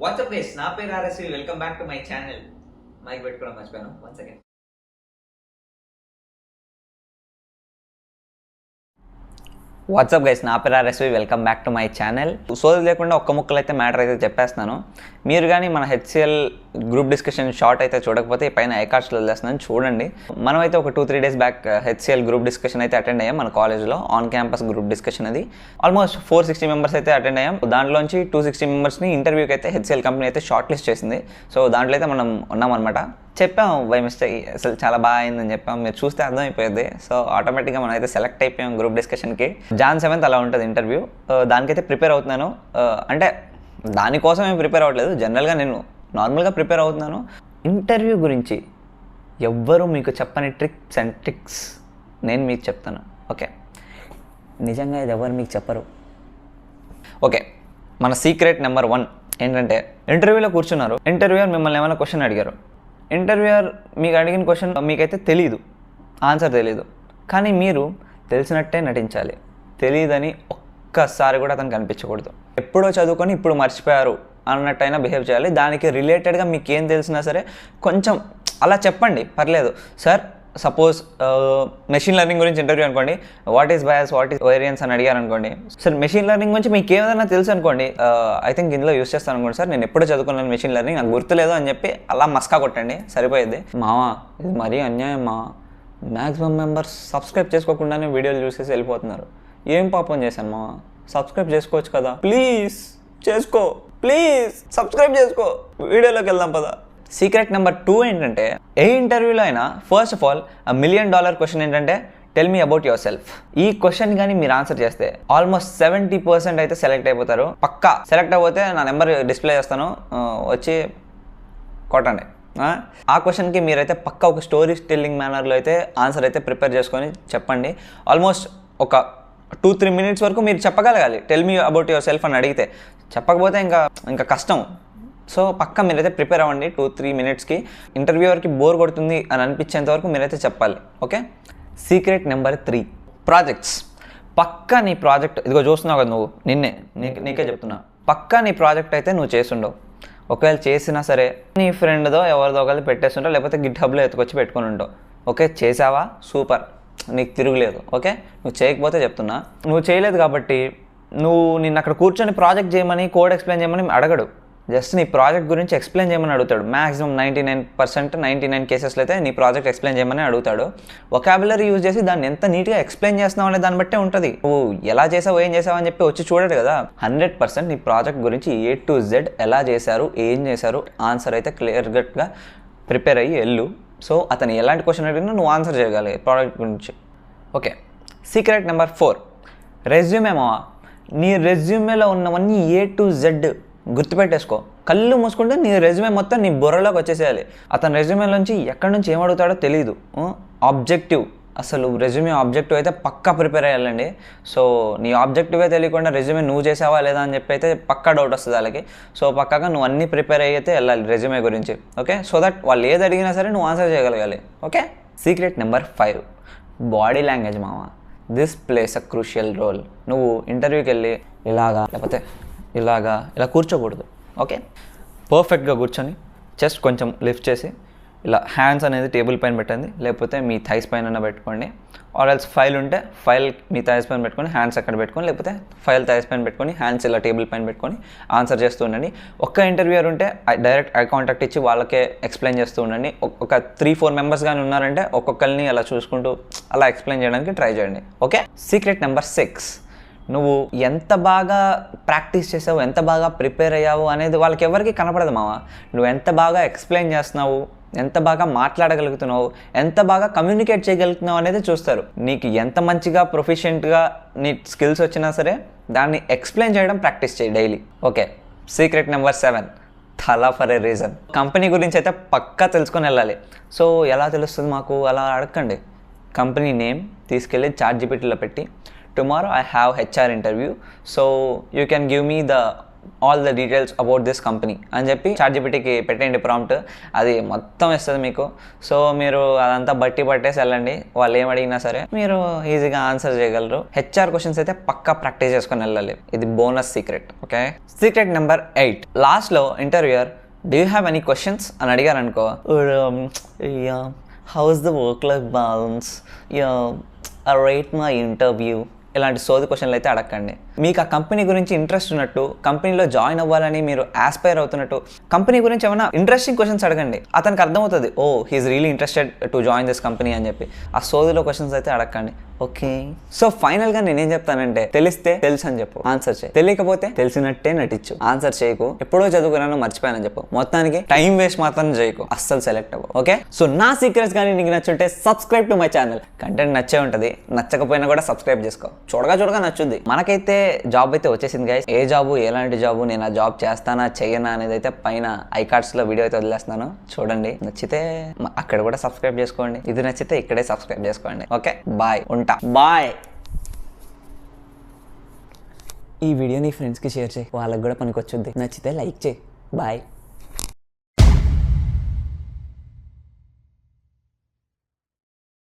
WhatsApp guys, నా పేరు RSV. Welcome back to my channel. Mic పెట్టుకోవడం మర్చిపోయాను. One second. వాట్సాప్ గైస్, నా పేరు RSV. Welcome back to my channel. సోది లేకుండా ఒక్క ముక్కలు అయితే మ్యాటర్ అయితే చెప్పేస్తున్నాను. మీరు కానీ మన హెచ్సిఎల్ గ్రూప్ డిస్కషన్ షార్ట్ అయితే చూడకపోతే పైన ఐకార్డ్స్లో వదిలేస్తున్నాను, చూడండి. మనమైతే ఒక 2-3 days back HCl group discussion అయితే అటెండ్ అయ్యాం మన కాలేజ్లో. ఆన్ క్యాంపస్ గ్రూప్ డిస్కషన్ అది. ఆల్మోస్ట్ 460 మెంబర్స్ అయితే అటెండ్ అయ్యాం. దాంట్లోంచి 260 మెంబర్స్ని ఇంటర్వ్యూకి అయితే హెచ్సిఎల్ కంపెనీ అయితే షార్ట్ లిస్ట్ చేసింది. సో దాంట్లో అయితే మనం ఉన్నామన్నమాట. చెప్పాం బై మిస్టేక్, అసలు చాలా బాగా అయిందని చెప్పాం. మీరు చూస్తే అర్థమైపోయింది. సో ఆటోమేటిక్గా మనం అయితే సెలెక్ట్ అయిపోయాం గ్రూప్ డిస్కషన్కి. Jan 7th అలా ఉంటుంది ఇంటర్వ్యూ. దానికైతే ప్రిపేర్ అవుతున్నాను. అంటే దానికోసం ఏం ప్రిపేర్ అవ్వట్లేదు, జనరల్గా నేను నార్మల్గా ప్రిపేర్ అవుతున్నాను. ఇంటర్వ్యూ గురించి ఎవ్వరూ మీకు చెప్పని ట్రిక్స్ అండ్ ట్రిక్స్ నేను మీకు చెప్తాను. ఓకే, నిజంగా ఇది ఎవరు మీకు చెప్పరు. ఓకే, మన సీక్రెట్ నెంబర్ 1 ఏంటంటే, ఇంటర్వ్యూలో కూర్చున్నారు. ఇంటర్వ్యూయర్ మిమ్మల్ని ఏమైనా క్వశ్చన్ అడిగారు. ఇంటర్వ్యూయర్ మీకు అడిగిన క్వశ్చన్ మీకైతే తెలీదు, ఆన్సర్ తెలీదు. కానీ మీరు తెలిసినట్టే నటించాలి. తెలియదని ఒక్కసారి కూడా అతను కనిపించకూడదు. ఎప్పుడో చదువుకొని ఇప్పుడు మర్చిపోయారు అన్నట్టయినా బిహేవ్ చేయాలి. దానికి రిలేటెడ్గా మీకు ఏం తెలిసినా సరే కొంచెం అలా చెప్పండి, పర్లేదు. సార్, సపోజ్ మెషిన్ లెర్నింగ్ గురించి ఇంటర్వ్యూ అనుకోండి. What is bias, what is variance అని అడిగారు అనుకోండి. సార్, మెషిన్ లెర్నింగ్ గురించి మీకు ఏదైనా తెలుసు అనుకోండి. ఐ థింక్ ఇందులో యూస్ చేస్తాను అనుకోండి. సార్, నేను ఎప్పుడూ చదువుకున్నాను మెషిన్ లెర్నింగ్, నాకు గుర్తులేదు అని చెప్పి అలా మస్కా కొట్టండి, సరిపోయింది. మావా, ఇది మరీ అన్యాయం మా. మ్యాక్సిమం మెంబర్స్ సబ్స్క్రైబ్ చేసుకోకుండానే వీడియోలు చూసేసి వెళ్ళిపోతున్నారు. ఏం పాపం చేశాను మావా? సబ్స్క్రైబ్ చేసుకోవచ్చు కదా, ప్లీజ్ చేసుకో, ప్లీజ్ సబ్స్క్రైబ్ చేసుకో. వీడియోలోకి వెళ్దాం పదా. సీక్రెట్ నెంబర్ 2 ఏంటంటే, ఏ ఇంటర్వ్యూలో అయినా first of all $1 million question ఏంటంటే, tell me about yourself. ఈ క్వశ్చన్ కానీ మీరు ఆన్సర్ చేస్తే ఆల్మోస్ట్ 70% అయితే సెలెక్ట్ అయిపోతారు. పక్కా సెలెక్ట్ అయిపోతే నా నెంబర్ డిస్ప్లే చేస్తాను, వచ్చి కొట్టండి. ఆ క్వశ్చన్కి మీరైతే పక్కా ఒక స్టోరీ టెల్లింగ్ మేనర్లో అయితే ఆన్సర్ అయితే ప్రిపేర్ చేసుకొని చెప్పండి. ఆల్మోస్ట్ ఒక 2-3 minutes వరకు మీరు చెప్పగలగాలి. Tell me about your self అని అడిగితే. చెప్పకపోతే ఇంకా కష్టం. సో పక్కా మీరైతే ప్రిపేర్ అవ్వండి. 2-3 minutesకి ఇంటర్వ్యూవర్కి బోర్ కొడుతుంది అని అనిపించేంత వరకు మీరైతే చెప్పాలి. ఓకే. Secret number 3, projects. పక్కా నీ ప్రాజెక్ట్, ఇదిగో చూస్తున్నావు కదా నువ్వు, నీకే చెప్తున్నా, పక్కా నీ ప్రాజెక్ట్ అయితే నువ్వు చేసుండవు. ఒకవేళ చేసినా సరే నీ ఫ్రెండ్దో ఎవరిదో ఒకళ్ళు పెట్టేస్తుంటావు, లేకపోతే గిట్హబ్లో ఎత్తుకొచ్చి పెట్టుకుని ఉంటావు. ఓకే, చేసావా, సూపర్, నీకు తిరుగులేదు. ఓకే, నువ్వు చేయకపోతే చెప్తున్నా, నువ్వు చేయలేదు కాబట్టి నిన్ను అక్కడ కూర్చొని ప్రాజెక్ట్ చేయమని, కోడ్ ఎక్స్ప్లెయిన్ చేయమని అడగడు. జస్ట్ నీ ప్రాజెక్ట్ గురించి ఎక్స్ప్లెయిన్ చేయమని అడుగుతాడు. మ్యాక్సిమం 99% కేసెస్లో అయితే నీ ప్రాజెక్ట్ ఎక్స్ప్లెయిన్ చేయమని అడుగుతాడు. వొకాబులరీ యూజ్ చేసి దాన్ని ఎంత నీట్గా ఎక్స్ప్లెయిన్ చేస్తున్నావు అనే దాన్ని బట్టే ఉంటుంది. నువ్వు ఎలా చేసావు, ఏం చేసావు అని చెప్పి వచ్చి చూడడు కదా. 100% నీ ప్రాజెక్ట్ గురించి A to Z ఎలా చేశారు, ఏం చేశారు, ఆన్సర్ అయితే క్లియర్ కట్గా ప్రిపేర్ అయ్యి వెళ్ళు. సో అతను ఎలాంటి క్వశ్చన్ అడిగినా నువ్వు ఆన్సర్ చేయగలి ప్రాజెక్ట్ గురించి. ఓకే. Secret number 4, resume. మావా, నీ రెజ్యూమేలో ఉన్నవన్నీ A to Z గుర్తుపెట్టేసుకో. కళ్ళు మూసుకుంటే నీ రెజ్యూమే మొత్తం నీ బుర్రలోకి వచ్చేసేయాలి. అతని రెజ్యూమేలోంచి ఎక్కడి నుంచి ఏమడుగుతాడో తెలియదు. ఆబ్జెక్టివ్, అసలు రెజ్యూమే ఆబ్జెక్టివ్ అయితే పక్కా ప్రిపేర్ అయ్యాలండి. సో నీ ఆబ్జెక్టివే తెలియకుండా రెజ్యూమే నువ్వు చేసావా లేదా అని చెప్పి అయితే పక్కా డౌట్ వస్తుంది వాళ్ళకి. సో పక్కాగా నువ్వు అన్నీ ప్రిపేర్ అయితే వెళ్ళాలి రెజ్యూమే గురించి. ఓకే, సో దట్ వాళ్ళు ఏది అడిగినా సరే నువ్వు ఆన్సర్ చేయగలగాలి. Okay. Secret number 5, body language. మావా, this plays a crucial role. నువ్వు ఇంటర్వ్యూకి వెళ్ళి ఇలాగా లేకపోతే ఇలా కూర్చోకూడదు. ఓకే, పర్ఫెక్ట్గా కూర్చొని చెస్ట్ కొంచెం లిఫ్ట్ చేసి ఇలా హ్యాండ్స్ అనేది టేబుల్ పైన పెట్టండి, లేకపోతే మీ థైస్ పైన పెట్టుకోండి. ఆర్ ఎల్స్ ఫైల్ ఉంటే ఫైల్ మీ థైస్ పైన పెట్టుకొని హ్యాండ్స్ అక్కడ పెట్టుకొని, లేకపోతే ఫైల్ థైస్ పైన పెట్టుకొని హ్యాండ్స్ ఇలా టేబుల్ పైన పెట్టుకొని ఆన్సర్ చేస్తూ ఉండండి. ఒక్క ఇంటర్వ్యూయర్ ఉంటే డైరెక్ట్ ఐ కాంటాక్ట్ ఇచ్చి వాళ్ళకే ఎక్స్ప్లెయిన్ చేస్తూ ఉండండి. ఒక 3-4 members కానీ ఉన్నారంటే ఒక్కొక్కరిని అలా చూసుకుంటూ అలా ఎక్స్ప్లెయిన్ చేయడానికి ట్రై చేయండి. ఓకే. సీక్రెట్ నెంబర్ 6, నువ్వు ఎంత బాగా ప్రాక్టీస్ చేసావు, ఎంత బాగా ప్రిపేర్ అయ్యావు అనేది వాళ్ళకి ఎవరికి కనపడదు మావా. నువ్వు ఎంత బాగా ఎక్స్ప్లెయిన్ చేస్తున్నావు, ఎంత బాగా మాట్లాడగలుగుతున్నావు, ఎంత బాగా కమ్యూనికేట్ చేయగలుగుతున్నావు అనేది చూస్తారు. నీకు ఎంత మంచిగా ప్రొఫిషియెంట్గా నీ స్కిల్స్ వచ్చినా సరే దాన్ని ఎక్స్ప్లెయిన్ చేయడం ప్రాక్టీస్ చేయి డైలీ. ఓకే. సీక్రెట్ నెంబర్ 7, తలా ఫర్ ఏ రీజన్. కంపెనీ గురించి అయితే పక్కా తెలుసుకొని వెళ్ళాలి. సో ఎలా తెలుస్తుంది మాకు, అలా అడగండి. కంపెనీ నేమ్ తీసుకెళ్ళి ChatGPTలో పెట్టి, tomorrow I have HR interview, so you can give me the all the details about this company అని చెప్పి చాట్‌జీపీటీకి పెట్టండి ప్రాంప్ట్, అది మొత్తం ఇస్తుంది మీకు. సో మీరు అదంతా బట్టి పట్టేసి వెళ్ళండి, వాళ్ళు ఏం అడిగినా సరే మీరు ఈజీగా ఆన్సర్ చేయగలరు. హెచ్ఆర్ క్వశ్చన్స్ అయితే పక్కా ప్రాక్టీస్ చేసుకొని వెళ్ళాలి, ఇది bonus secret. Okay, secret number 8, లాస్ట్లో interviewer do you have any questions అని అడిగారు అనుకో, how is the work life balance, rate my interview, ఇలాంటి సోది క్వశ్చన్లు అయితే అడగండి. మీకు ఆ కంపెనీ గురించి ఇంట్రెస్ట్ ఉన్నట్టు, కంపెనీలో జాయిన్ అవ్వాలని మీరు ఆస్పైర్ అవుతున్నట్టు, కంపెనీ గురించి ఏమైనా ఇంట్రెస్టింగ్ క్వశ్చన్స్ అడగండి. అతనికి అర్థమవుతుంది, oh he's really interested to join this company అని చెప్పి. ఆ సోదిలో క్వశ్చన్స్ అయితే అడగండి. ఓకే, సో ఫైనల్గా నేనేం చెప్తానంటే, తెలిస్తే తెలుసు అని చెప్పు, ఆన్సర్ చేయి. తెలియకపోతే తెలిసినట్టే నటించు, ఆన్సర్ చేయకు. ఎప్పుడో చదువుకున్నాను మర్చిపోయానని చెప్పు. మొత్తానికి టైం వేస్ట్ మాత్రం చేయకు, అస్సలు సెలెక్ట్ అవ్వు. ఓకే, సో నా సీక్రెట్స్ కానీ నీకు నచ్చుంటే subscribe to my channel. Content నచ్చే ఉంటుంది, నచ్చకపోయినా కూడా సబ్స్క్రైబ్ చేసుకో. చూడగా నచ్చుద్ది. మనకైతే జాబ్ అయితే వచ్చేసింది గైస్. ఏ జాబు, ఎలాంటి జాబు, నేను ఆ జాబ్ చేస్తానా చెయ్యనా అనేది అయితే పైన ఐకార్డ్స్లో వీడియో అయితే వదిలేస్తున్నాను, చూడండి. నచ్చితే అక్కడ కూడా సబ్స్క్రైబ్ చేసుకోండి, ఇది నచ్చితే ఇక్కడే సబ్స్క్రైబ్ చేసుకోండి. ఓకే, బాయ్, ఉంటా, బాయ్. ఈ వీడియో నీ ఫ్రెండ్స్కి షేర్ చేయి, వాళ్ళకి కూడా పనికొచ్చుద్ది. నచ్చితే లైక్ చేయి. బాయ్.